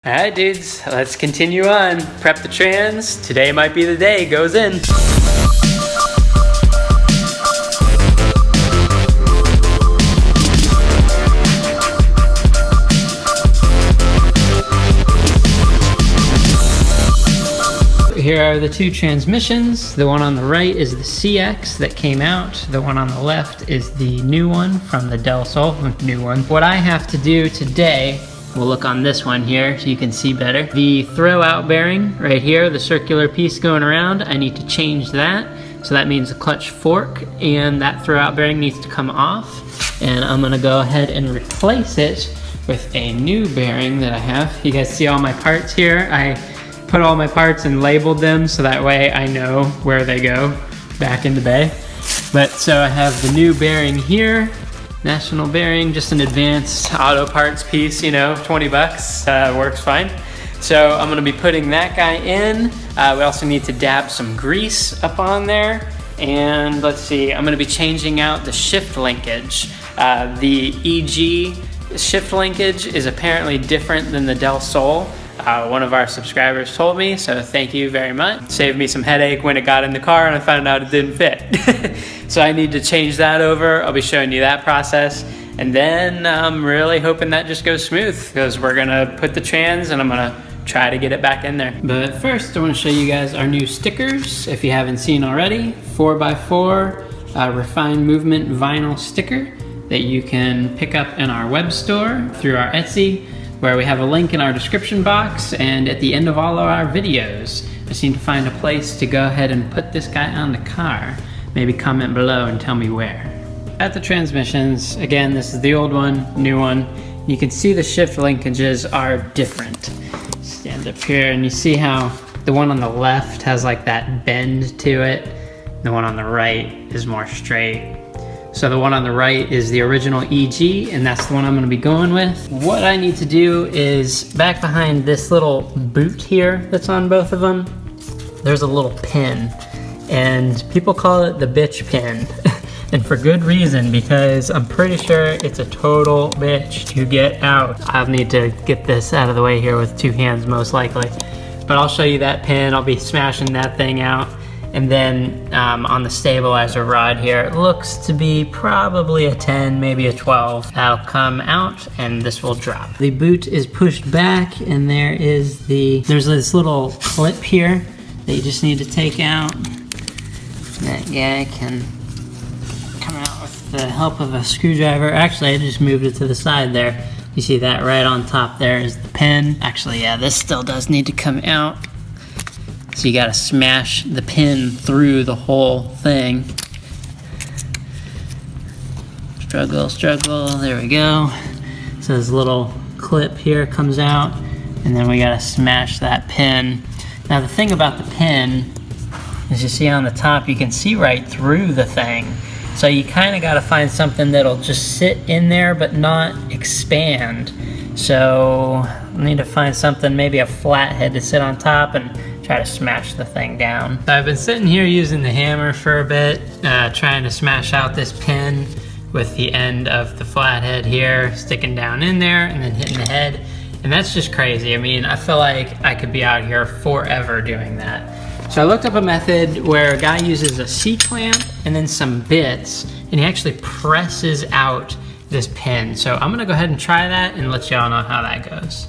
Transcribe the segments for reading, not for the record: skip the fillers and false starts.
Alright dudes, let's continue on. Prep the trans. Today might be the day. Goes in. Here are the two transmissions. The one on the right is the CX that came out. The one on the left is the new one from the Del Sol, new one. What I have to do today, we'll look on this one here so you can see better. The throw out bearing right here, the circular piece going around, I need to change that. So that means the clutch fork and that throw out bearing needs to come off. And I'm gonna go ahead and replace it with a new bearing that I have. You guys see all my parts here? I put all my parts and labeled them so that way I know where they go back into bay. But so I have the new bearing here. National bearing, just an advanced auto parts piece, you know, 20 bucks, works fine. So I'm gonna be putting that guy in. We also need to dab some grease up on there. And let's see, I'm gonna be changing out the shift linkage. The EG shift linkage is apparently different than the Del Sol. One of our subscribers told me, so thank you very much. Saved me some headache when it got in the car and I found out it didn't fit. So I need to change that over. I'll be showing you that process. And then I'm really hoping that just goes smooth because we're gonna put the trans and I'm gonna try to get it back in there. But first I wanna show you guys our new stickers. If you haven't seen already, 4x4 refined movement vinyl sticker that you can pick up in our web store through our Etsy, where we have a link in our description box and at the end of all of our videos. I just need to find a place to go ahead and put this guy on the car. Maybe comment below and tell me where. At the transmissions, again, this is the old one, new one. You can see the shift linkages are different. Stand up here and you see how the one on the left has like that bend to it. The one on the right is more straight. So the one on the right is the original EG, and that's the one I'm gonna be going with. What I need to do is, back behind this little boot here that's on both of them, there's a little pin, and people call it the bitch pin. And for good reason, because I'm pretty sure it's a total bitch to get out. I'll need to get this out of the way here with two hands most likely. But I'll show you that pin, I'll be smashing that thing out. And then on the stabilizer rod here, it looks to be probably a 10, maybe a 12. That'll come out and this will drop. The boot is pushed back and there's this little clip here that you just need to take out. That guy can come out with the help of a screwdriver. Actually, I just moved it to the side there. You see that right on top there is the pin. Actually, yeah, this still does need to come out. So you gotta smash the pin through the whole thing. Struggle, struggle, there we go. So this little clip here comes out, and then we gotta smash that pin. Now the thing about the pin, as you see on the top, you can see right through the thing. So you kinda gotta find something that'll just sit in there but not expand. So I need to find something, maybe a flathead to sit on top and try to smash the thing down. So I've been sitting here using the hammer for a bit, trying to smash out this pin with the end of the flathead here, sticking down in there and then hitting the head. And that's just crazy. I mean, I feel like I could be out here forever doing that. So I looked up a method where a guy uses a C-clamp and then some bits, and he actually presses out this pin. So I'm gonna go ahead and try that and let y'all know how that goes.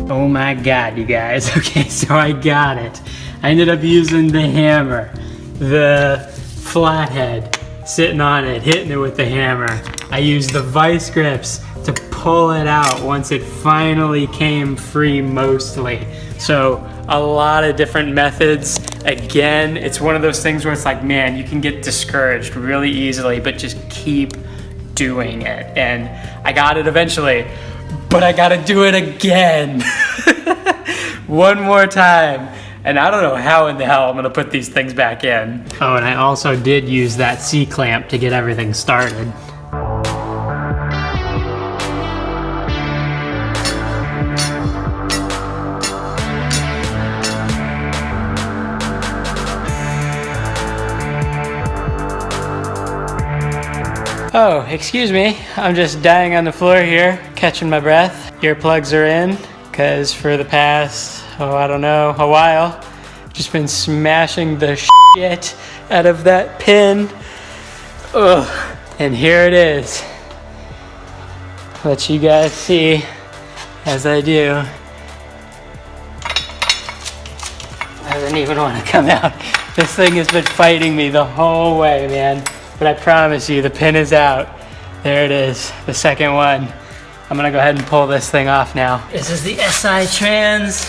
Oh my God, you guys. Okay, so I got it. I ended up using the hammer, the flathead, sitting on it, hitting it with the hammer. I used the vice grips to pull it out once it finally came free mostly. So a lot of different methods. Again, it's one of those things where it's like, man, you can get discouraged really easily, but just keep doing it. And I got it eventually, but I gotta do it again. One more time. And I don't know how in the hell I'm gonna put these things back in. Oh, and I also did use that C-clamp to get everything started. Oh, excuse me. I'm just dying on the floor here, catching my breath. Earplugs are in, because for the past, I don't know, a while, just been smashing the shit out of that pin. Ugh. And here it is. Let you guys see as I do. Doesn't even want to come out. This thing has been fighting me the whole way, man. But I promise you, the pin is out. There it is, the second one. I'm gonna go ahead and pull this thing off now. This is the SI Trans,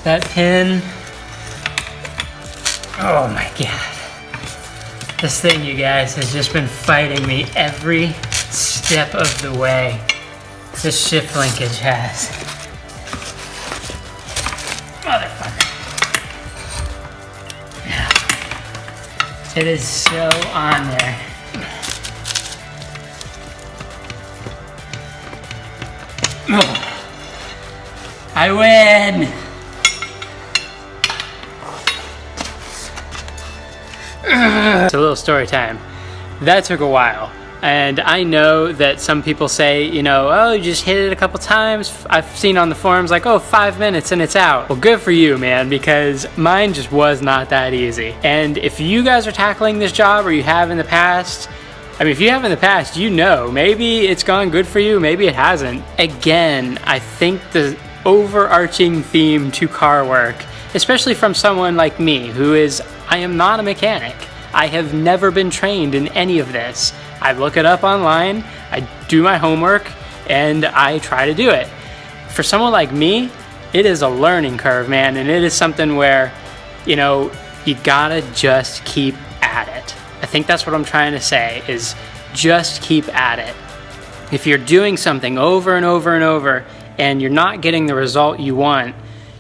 that pin. Oh my God. This thing, you guys, has just been fighting me every step of the way. This shift linkage has. Motherfucker. It is so on there. I win! It's a little story time. That took a while. And I know that some people say, you know, oh, you just hit it a couple times. I've seen on the forums like, oh, 5 minutes and it's out. Well, good for you, man, because mine just was not that easy. And if you guys are tackling this job or you have in the past, I mean, if you have in the past, you know, maybe it's gone good for you, maybe it hasn't. Again, I think the overarching theme to car work, especially from someone like me, who is, I am not a mechanic. I have never been trained in any of this. I look it up online, I do my homework, and I try to do it. For someone like me, it is a learning curve, man, and it is something where, you know, you gotta just keep at it. I think that's what I'm trying to say, is just keep at it. If you're doing something over and over and over, and you're not getting the result you want,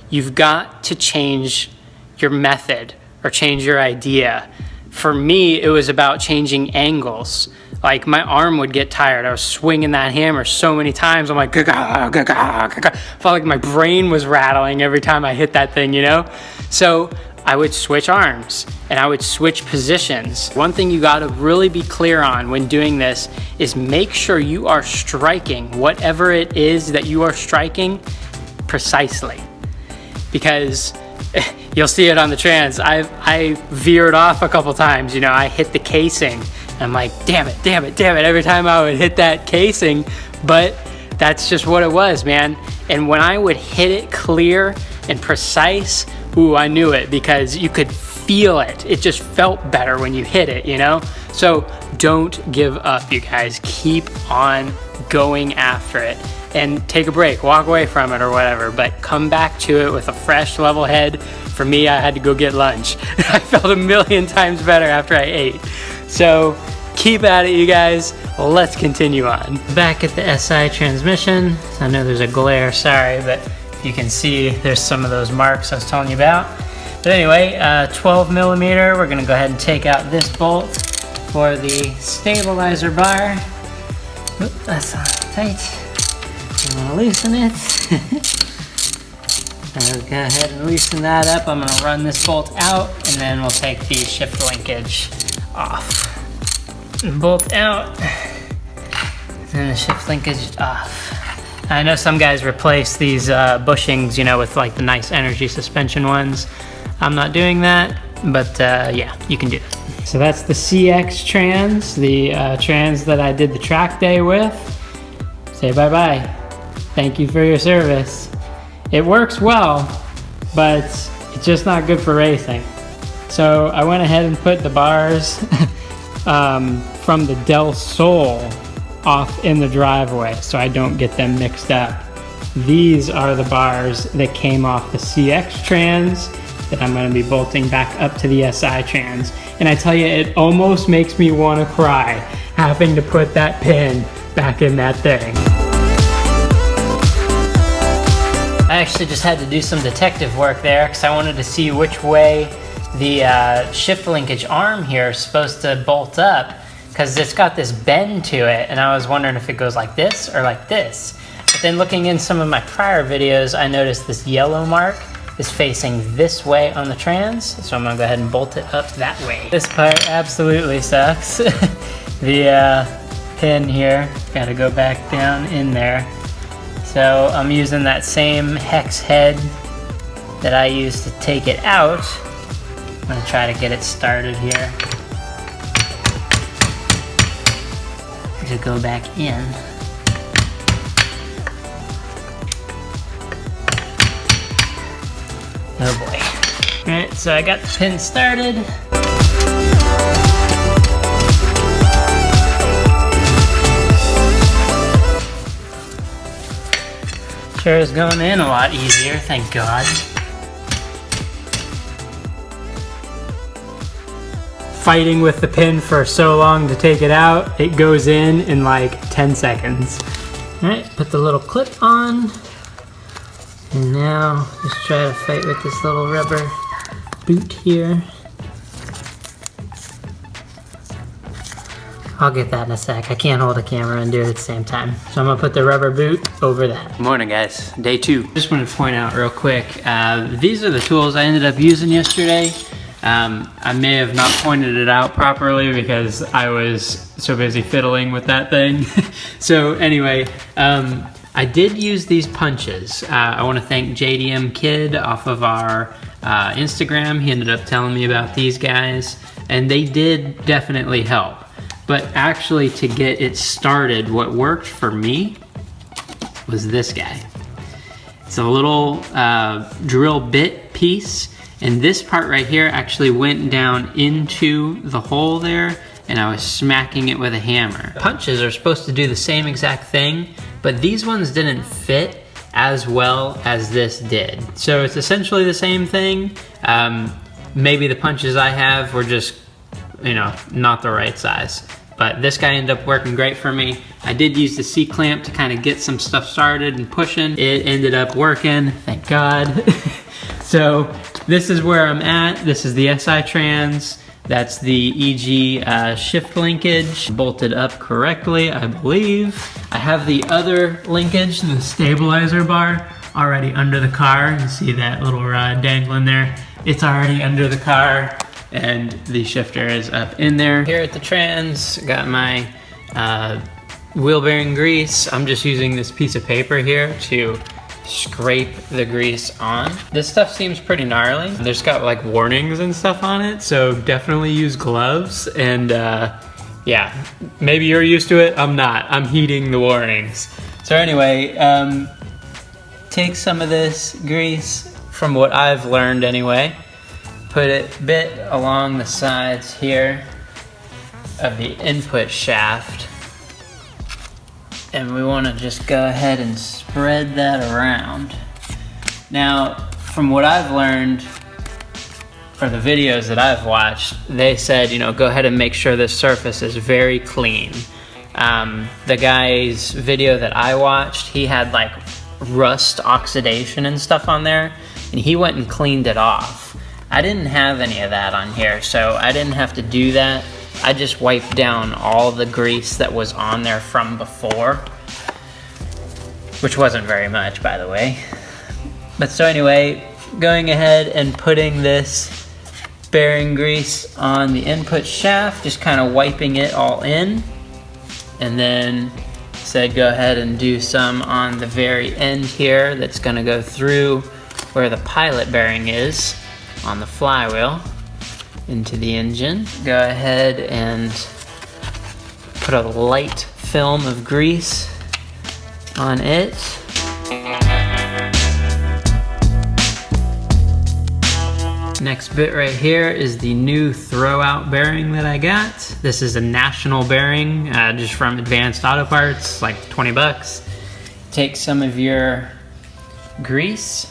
you've got to change your method or change your idea. For me, it was about changing angles. Like, my arm would get tired. I was swinging that hammer so many times. I'm like, ga-ga, ga-ga, ga-ga. Felt like my brain was rattling every time I hit that thing, you know? So I would switch arms and I would switch positions. One thing you gotta really be clear on when doing this is make sure you are striking whatever it is that you are striking precisely. Because you'll see it on the Trans. I veered off a couple times, you know, I hit the casing. I'm like, damn it, damn it, damn it, every time I would hit that casing, but that's just what it was, man. And when I would hit it clear and precise, ooh, I knew it, because you could feel it. It just felt better when you hit it, you know? So don't give up, you guys. Keep on going after it. And take a break, walk away from it or whatever, but come back to it with a fresh, level head. For me, I had to go get lunch. I felt a million times better after I ate. So keep at it, you guys. Let's continue on. Back at the SI transmission. I know there's a glare, sorry, but you can see there's some of those marks I was telling you about. But anyway, 12 millimeter, we're gonna go ahead and take out this bolt for the stabilizer bar. Oop, that's tight. I'm gonna loosen it. I'll go ahead and loosen that up. I'm gonna run this bolt out, and then we'll take the shift linkage off. Bolt out, and the shift linkage off. I know some guys replace these bushings, you know, with like the nice energy suspension ones. I'm not doing that, but yeah, you can do that. So that's the CX Trans, the Trans that I did the track day with. Say bye-bye. Thank you for your service. It works well, but it's just not good for racing. So I went ahead and put the bars from the Del Sol off in the driveway so I don't get them mixed up. These are the bars that came off the CX Trans that I'm gonna be bolting back up to the SI Trans. And I tell you, it almost makes me wanna cry having to put that pin back in that thing. I actually just had to do some detective work there because I wanted to see which way the shift linkage arm here is supposed to bolt up, because it's got this bend to it, and I was wondering if it goes like this or like this. But then looking in some of my prior videos, I noticed this yellow mark is facing this way on the Trans, so I'm gonna go ahead and bolt it up that way. This part absolutely sucks. The pin here. Gotta go back down in there. So I'm using that same hex head that I used to take it out. I'm gonna try to get it started here. To go back in. Oh boy. Alright, so I got the pin started. Sure is going in a lot easier, thank God. Fighting with the pin for so long to take it out, it goes in like 10 seconds. All right, put the little clip on. And now just try to fight with this little rubber boot here. I'll get that in a sec. I can't hold the camera and do it at the same time. So I'm gonna put the rubber boot over that. Good morning, guys. Day 2. Just wanted to point out real quick, these are the tools I ended up using yesterday. I may have not pointed it out properly because I was so busy fiddling with that thing. So anyway, I did use these punches. I want to thank JDM Kid off of our Instagram. He ended up telling me about these guys, and they did definitely help. But actually, to get it started, what worked for me was this guy. It's a little drill bit piece. And this part right here actually went down into the hole there, and I was smacking it with a hammer. Punches are supposed to do the same exact thing, but these ones didn't fit as well as this did. So it's essentially the same thing. Maybe the punches I have were just, you know, not the right size. But this guy ended up working great for me. I did use the C-clamp to kind of get some stuff started and pushing. It ended up working, thank God. So this is where I'm at. This is the SI Trans. That's the EG shift linkage, bolted up correctly, I believe. I have the other linkage, the stabilizer bar, already under the car. You see that little rod dangling there? It's already under the car, and the shifter is up in there. Here at the Trans, got my wheel bearing grease. I'm just using this piece of paper here to scrape the grease on. This stuff seems pretty gnarly. There's got like warnings and stuff on it, so definitely use gloves. And yeah, maybe you're used to it. I'm not. I'm heeding the warnings. So anyway, take some of this grease, from what I've learned anyway, put it a bit along the sides here of the input shaft. And we want to just go ahead and spread that around. Now, from what I've learned, for the videos that I've watched, they said, you know, go ahead and make sure this surface is very clean. The guy's video that I watched, he had like rust oxidation and stuff on there, and he went and cleaned it off. I didn't have any of that on here, so I didn't have to do that. I just wiped down all the grease that was on there from before, which wasn't very much, by the way. But so anyway, going ahead and putting this bearing grease on the input shaft, just kind of wiping it all in, and then said go ahead and do some on the very end here that's going to go through where the pilot bearing is on the flywheel into the engine. Go ahead and put a light film of grease on it. Next bit right here is the new throwout bearing that I got. This is a national bearing, just from Advanced Auto Parts, like 20 bucks. Take some of your grease,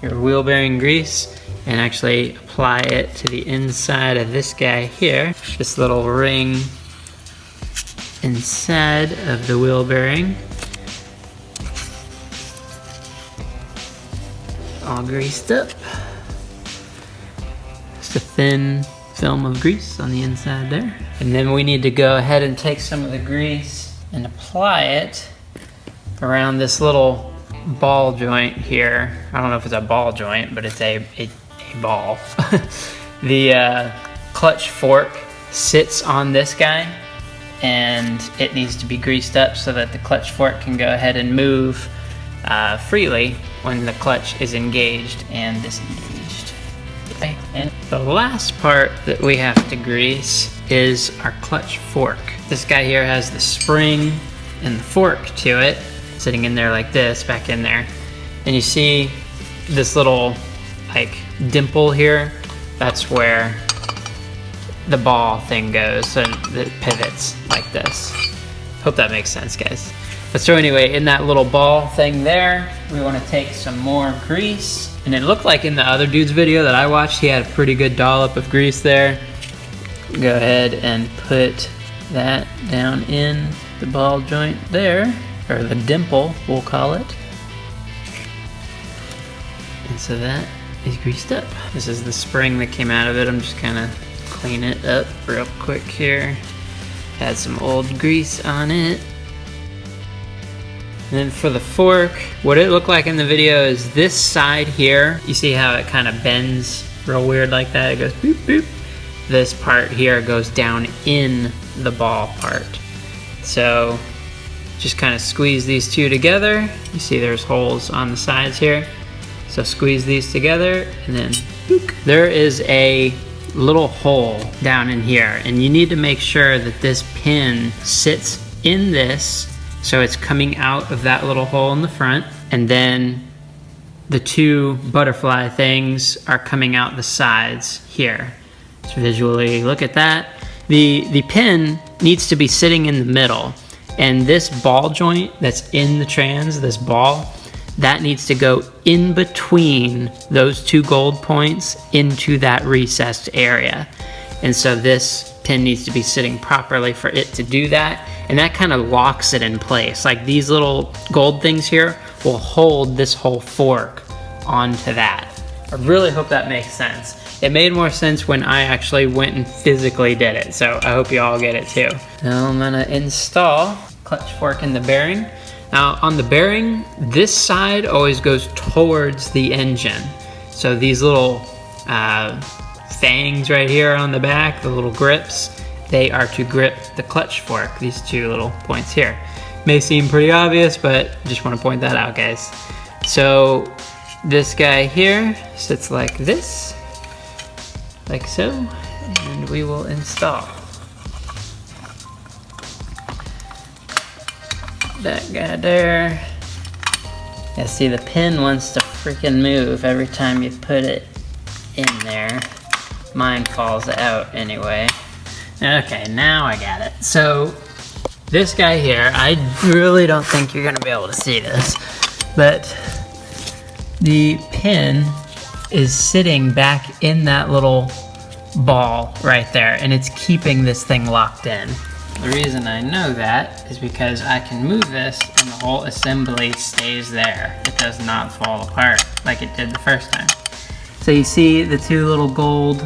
your wheel bearing grease, and actually apply it to the inside of this guy here. This little ring inside of the wheel bearing. All greased up. Just a thin film of grease on the inside there. And then we need to go ahead and take some of the grease and apply it around this little ball joint here. I don't know if it's a ball joint, but it's a ball. The clutch fork sits on this guy, and it needs to be greased up so that the clutch fork can go ahead and move freely when the clutch is engaged and disengaged. Okay. And the last part that we have to grease is our clutch fork. This guy here has the spring and the fork to it, sitting in there like this, back in there. And you see this little like dimple here, that's where the ball thing goes, so it pivots like this. Hope that makes sense, guys. But so anyway, in that little ball thing there, we want to take some more grease. And it looked like in the other dude's video that I watched, he had a pretty good dollop of grease there. Go ahead and put that down in the ball joint there, or the dimple, we'll call it. And so that is greased up. This is the spring that came out of it. I'm just kind of clean it up real quick here. Had some old grease on it. And then for the fork, what it looked like in the video is this side here. You see how it kind of bends real weird like that? It goes boop, boop. This part here goes down in the ball part. So just kind of squeeze these two together. You see there's holes on the sides here. So squeeze these together and then boop. There is a little hole down in here, and you need to make sure that this pin sits in this so it's coming out of that little hole in the front, and then the two butterfly things are coming out the sides here. So visually look at that. The pin needs to be sitting in the middle, and this ball joint that's in the trans, this ball, that needs to go in between those two gold points into that recessed area. And so this pin needs to be sitting properly for it to do that. And that kind of locks it in place. Like these little gold things here will hold this whole fork onto that. I really hope that makes sense. It made more sense when I actually went and physically did it. So I hope you all get it too. Now I'm gonna install clutch fork in the bearing. Now on the bearing, this side always goes towards the engine. So these little fangs right here on the back, the little grips, they are to grip the clutch fork, these two little points here. May seem pretty obvious, but just want to point that out, guys. So this guy here sits like this, like so, and we will install that guy there. Yeah, see the pin wants to freaking move every time you put it in there. Mine falls out anyway. Okay, now I got it. So this guy here, I really don't think you're gonna be able to see this, but the pin is sitting back in that little ball right there, and it's keeping this thing locked in. The reason I know that is because I can move this and the whole assembly stays there. It does not fall apart like it did the first time. So you see the two little gold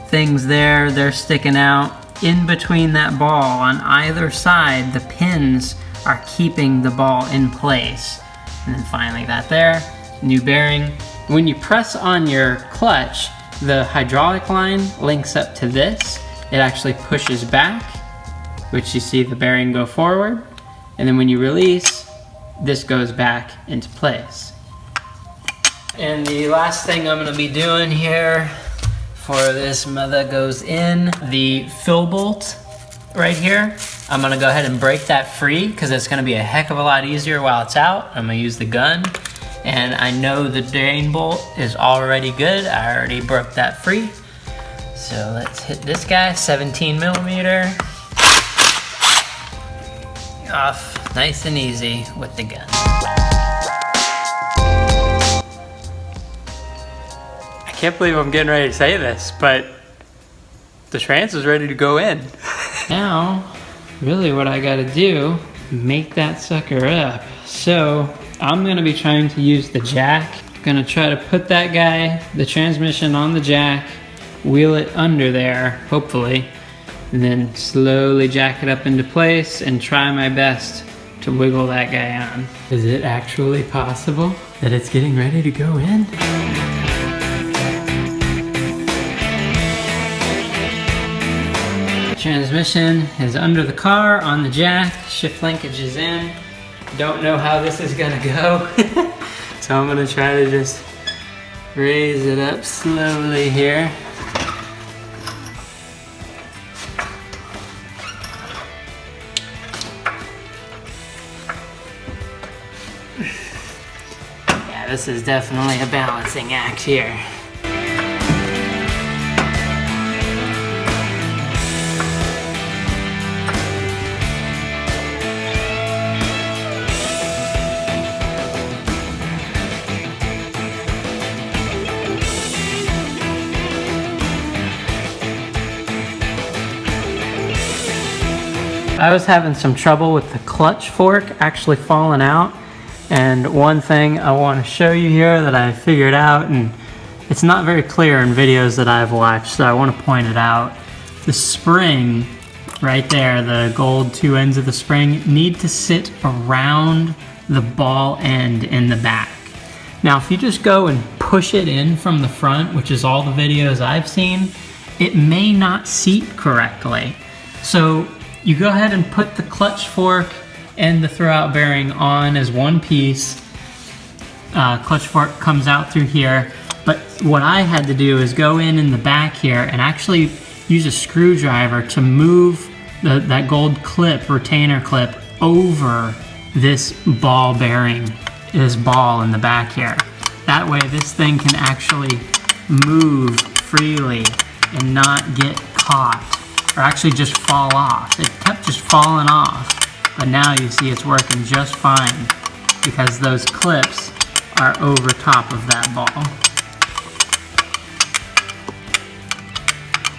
things there, they're sticking out. In between that ball on either side, the pins are keeping the ball in place. And then finally that there, new bearing. When you press on your clutch, the hydraulic line links up to this. It actually pushes back, which you see the bearing go forward. And then when you release, this goes back into place. And the last thing I'm gonna be doing here for this mother goes in the fill bolt right here. I'm gonna go ahead and break that free because it's gonna be a heck of a lot easier while it's out. I'm gonna use the gun, and I know the drain bolt is already good. I already broke that free. So let's hit this guy, 17 millimeter. Off nice and easy with the gun. I can't believe I'm getting ready to say this, but the trans is ready to go in. Now, really what I gotta do, make that sucker up. So I'm gonna be trying to use the jack. Gonna try to put that guy, the transmission on the jack, wheel it under there, hopefully, and then slowly jack it up into place and try my best to wiggle that guy on. Is it actually possible that it's getting ready to go in? Transmission is under the car on the jack. Shift linkage is in. Don't know how this is gonna go. So I'm gonna try to just raise it up slowly here. Yeah, this is definitely a balancing act here. I was having some trouble with the clutch fork actually falling out, and one thing I want to show you here that I figured out, and it's not very clear in videos that I've watched, so I want to point it out. The spring right there, the gold two ends of the spring, need to sit around the ball end in the back. Now if you just go and push it in from the front, which is all the videos I've seen, it may not seat correctly. So you go ahead and put the clutch fork and the throwout bearing on as one piece. Clutch fork comes out through here, but what I had to do is go in the back here and actually use a screwdriver to move that gold clip, retainer clip, over this ball bearing, this ball in the back here. That way this thing can actually move freely and not get caught, or actually just fall off. It kept just falling off, but now you see it's working just fine because those clips are over top of that ball.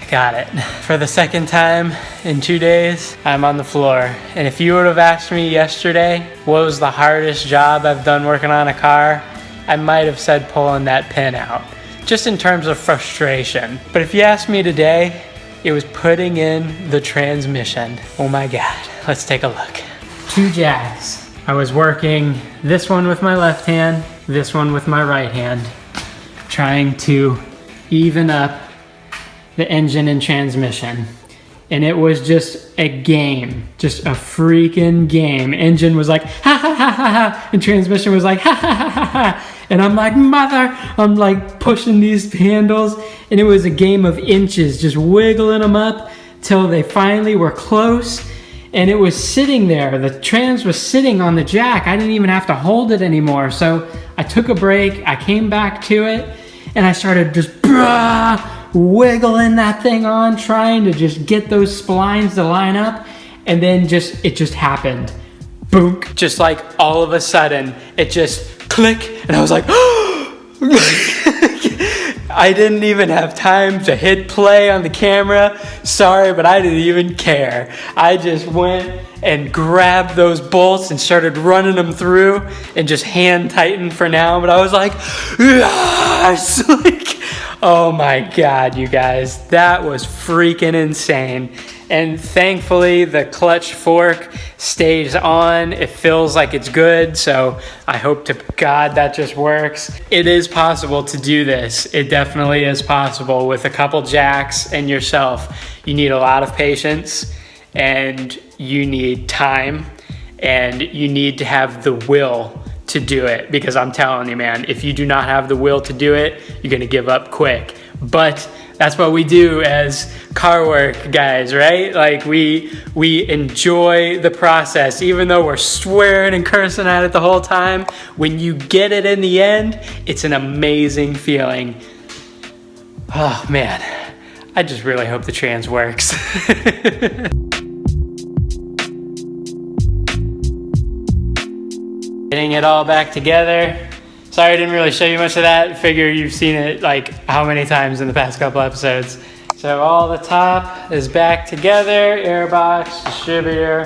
Got it. For the second time in 2 days, I'm on the floor. And if you would have asked me yesterday what was the hardest job I've done working on a car, I might have said pulling that pin out, just in terms of frustration. But if you ask me today, it was putting in the transmission. Oh my God, let's take a look. 2 jacks. I was working this one with my left hand, this one with my right hand, trying to even up the engine and transmission. And it was just a game, just a freaking game. Engine was like, ha ha ha ha ha, and transmission was like, ha ha ha ha ha. And I'm like, mother, I'm like pushing these handles, and it was a game of inches, just wiggling them up till they finally were close. And it was sitting there, the trans was sitting on the jack. I didn't even have to hold it anymore. So I took a break, I came back to it, and I started just wiggling that thing on, trying to just get those splines to line up. And then it just happened. Boom. Just like all of a sudden, it just click, and I was like, I didn't even have time to hit play on the camera. Sorry, but I didn't even care. I just went and grabbed those bolts and started running them through and just hand tightened for now. But I was like, yes! Like, oh my God, you guys, that was freaking insane. And thankfully the clutch fork stays on. It feels like it's good, so I hope to God that just works. It is possible to do this. It definitely is possible with a couple jacks and yourself. You need a lot of patience, and you need time, and you need to have the will to do it, because I'm telling you, man, if you do not have the will to do it, you're gonna give up quick. But that's what we do as car work guys, right? Like we enjoy the process, even though we're swearing and cursing at it the whole time. When you get it in the end, it's an amazing feeling. Oh man, I just really hope the trans works. Getting it all back together. Sorry I didn't really show you much of that. Figure you've seen it like how many times in the past couple episodes. So all the top is back together, airbox, distributor,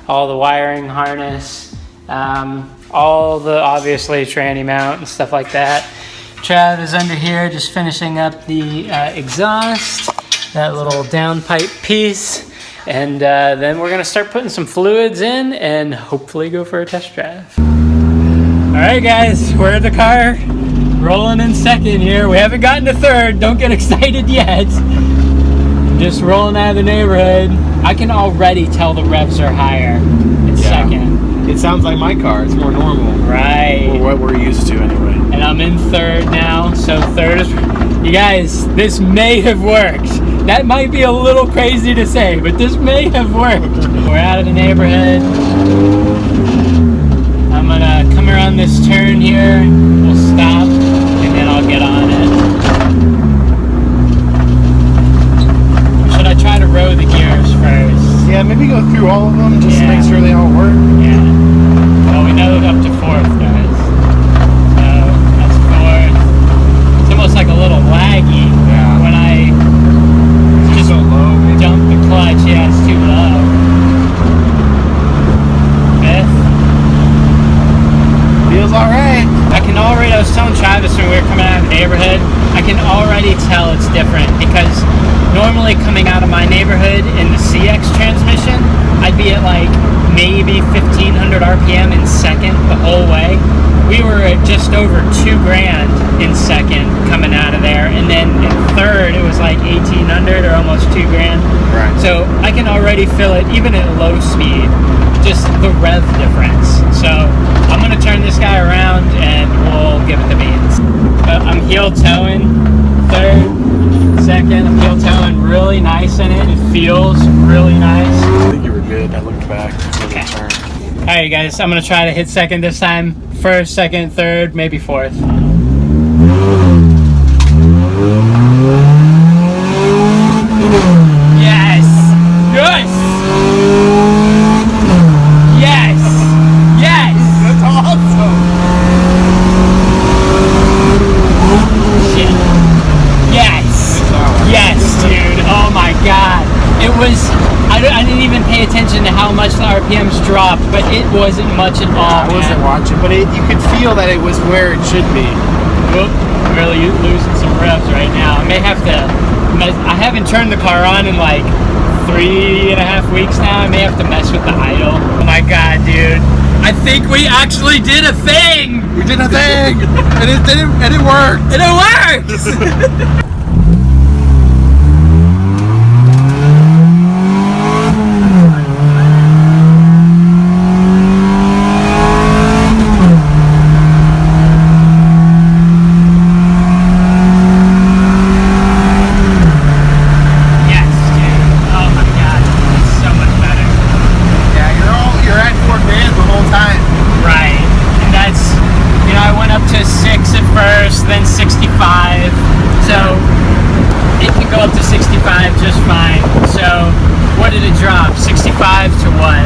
all the wiring harness, all the obviously tranny mount and stuff like that. Trav is under here just finishing up the exhaust, that little downpipe piece. And then we're gonna start putting some fluids in and hopefully go for a test drive. All right guys, we're in the car, rolling in second here. We haven't gotten to third, don't get excited yet. Just rolling out of the neighborhood. I can already tell the revs are higher in second. It sounds like my car. It's more normal. Right. Or what we're used to anyway. And I'm in third now. So third is... You guys, this may have worked. That might be a little crazy to say, but this may have worked. We're out of the neighborhood. I'm gonna come around this turn here. We'll stop, and then I'll get on it. Should I try to row the gears first? Yeah, maybe go through all of them just to make sure they all work. Yeah. Well, we know up to fourth does. So that's fourth. It's almost like a little laggy when I just so low, dump the clutch. Yeah, it's too low. Fifth. Feels alright. I was telling Travis when we were coming out of the neighborhood, I can already tell it's different because normally coming out of my neighborhood in the CX transmission, I'd be at like maybe 1500 RPM in second the whole way. We were at just over $2,000 in second coming out of there, and then in third it was like 1800 or almost $2,000. Right. So I can already feel it even at low speed, just the rev difference. So I'm gonna turn this guy around and we'll give it the beans. I'm heel toeing third, second. I'm heel toeing really nice in it. It feels really nice. I think you were good. I looked back before the turn. All right, guys, I'm gonna try to hit second this time. First, second, third, maybe fourth. Yes! Yes! Yes! Yes! That's awesome. Shit. Yes! Yes, dude. Oh my god. It was... I didn't even pay attention to how much the RPMs dropped, but it wasn't much at all. I wasn't watching, but you could feel that it was where it should be. Whoop, really losing some revs right now. I may have to... I haven't turned the car on in like 3.5 weeks now. I may have to mess with the idle. Oh my god, dude. I think we actually did a thing! We did a thing! and it worked! And it worked! Then 65, so it can go up to 65 just fine. So what did it drop? 65 to what?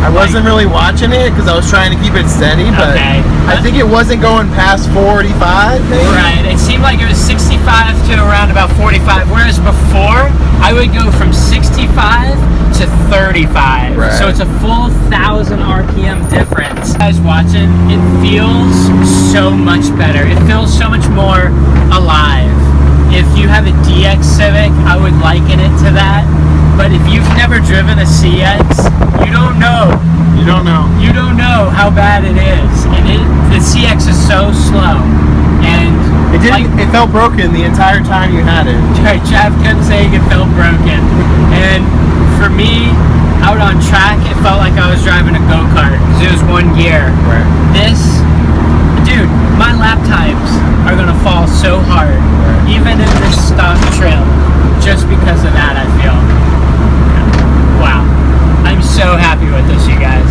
I wasn't really watching it because I was trying to keep it steady, but okay. I think it wasn't going past 45 maybe? Right, it seemed like it was 65 to around about 45, whereas before I would go from 65 to 35. Right. So it's a full 1,000 RPM difference. Guys watching, it feels so much better. It feels so much more alive. If you have a DX Civic, I would liken it to that. But if you've never driven a CX, you don't know. You don't know. You don't know how bad it is. And the CX is so slow. And it felt broken the entire time you had it. Right, Trav kept saying it felt broken. And for me, out on track, it felt like I was driving a go-kart because it was one gear. Right. This, dude, my lap times are gonna fall so hard, even in this stock trail, just because of that, I feel. Wow. I'm so happy with this, you guys.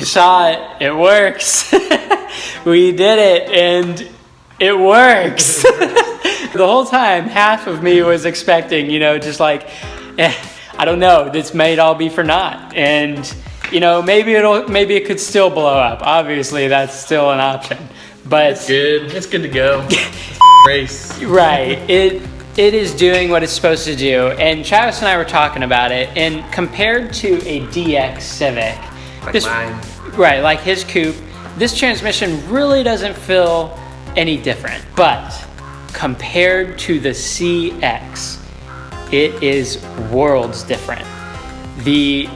Saw it. It works. We did it, and it works. The whole time, half of me was expecting, just like, I don't know, this might all be for naught, and maybe it could still blow up. Obviously, that's still an option, but it's good. It's good to go. Race. Right. It is doing what it's supposed to do, and Travis and I were talking about it, and compared to a DX Civic, Like mine. right, like his coupe, this transmission really doesn't feel any different, but compared to the CX, it is worlds different. The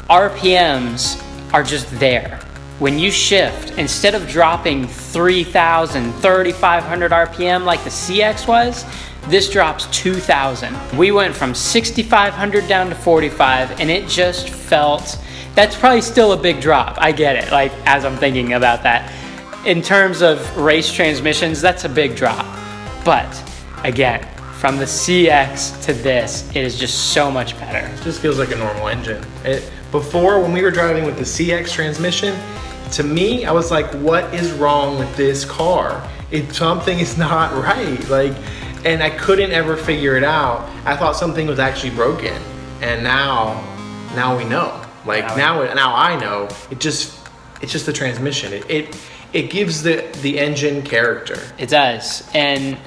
RPMs are just there. When you shift, instead of dropping 3,000, 3,500 RPM like the CX was, this drops 2,000. We went from 6,500 down to 45, and it just felt, that's probably still a big drop. I get it, like as I'm thinking about that. In terms of race transmissions, that's a big drop. But again, from the CX to this, it is just so much better. It just feels like a normal engine. Before, when we were driving with the CX transmission, to me, I was like, what is wrong with this car? Something is not right. Like, and I couldn't ever figure it out. I thought something was actually broken. And now we know. Like now I know. It's just the transmission. It gives the engine character. It does. And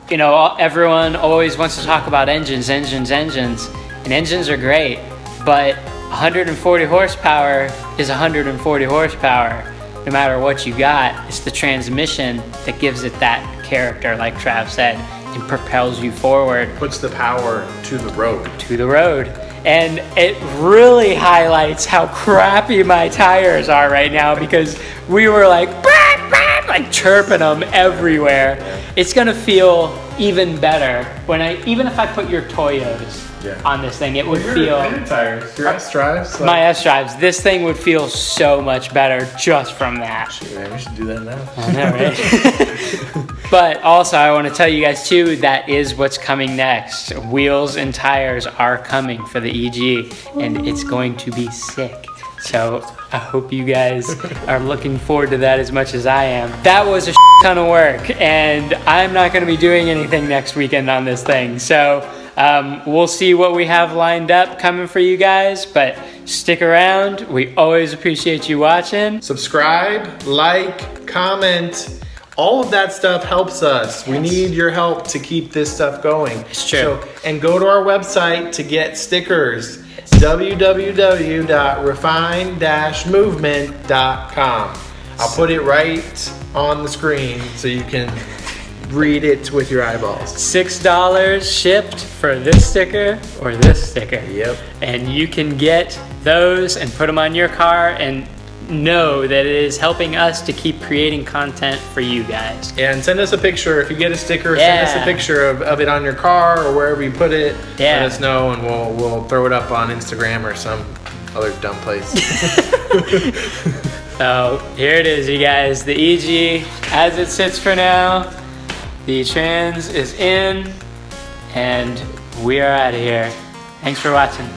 you know, everyone always wants to talk about engines, and engines are great, but 140 horsepower is 140 horsepower no matter what you got. It's the transmission that gives it that character, like Trav said, and propels you forward. Puts the power to the road. And it really highlights how crappy my tires are right now, because we were like chirping them everywhere. It's gonna feel even better even if I put your Toyos on this thing, it would feel. Your tires, your S-Drives. My S-Drives. This thing would feel so much better just from that. Shit, man, we should do that now. I know, right? But also, I want to tell you guys too, that is what's coming next. Wheels and tires are coming for the EG, and it's going to be sick. So I hope you guys are looking forward to that as much as I am. That was a ton of work, and I'm not going to be doing anything next weekend on this thing. So we'll see what we have lined up coming for you guys, but stick around. We always appreciate you watching. Subscribe, like, comment. All of that stuff helps us. We need your help to keep this stuff going. It's true. So, and go to our website to get stickers. www.refine-movement.com. I'll put it right on the screen so you can read it with your eyeballs. $6 shipped for this sticker or this sticker. Yep. And you can get those and put them on your car and know that it is helping us to keep creating content for you guys. And send us a picture. If you get a sticker, send us a picture of it on your car or wherever you put it. Let us know, and we'll throw it up on Instagram or some other dumb place. So here it is, you guys. The EG as it sits for now. The trans is in, and we are out of here. Thanks for watching.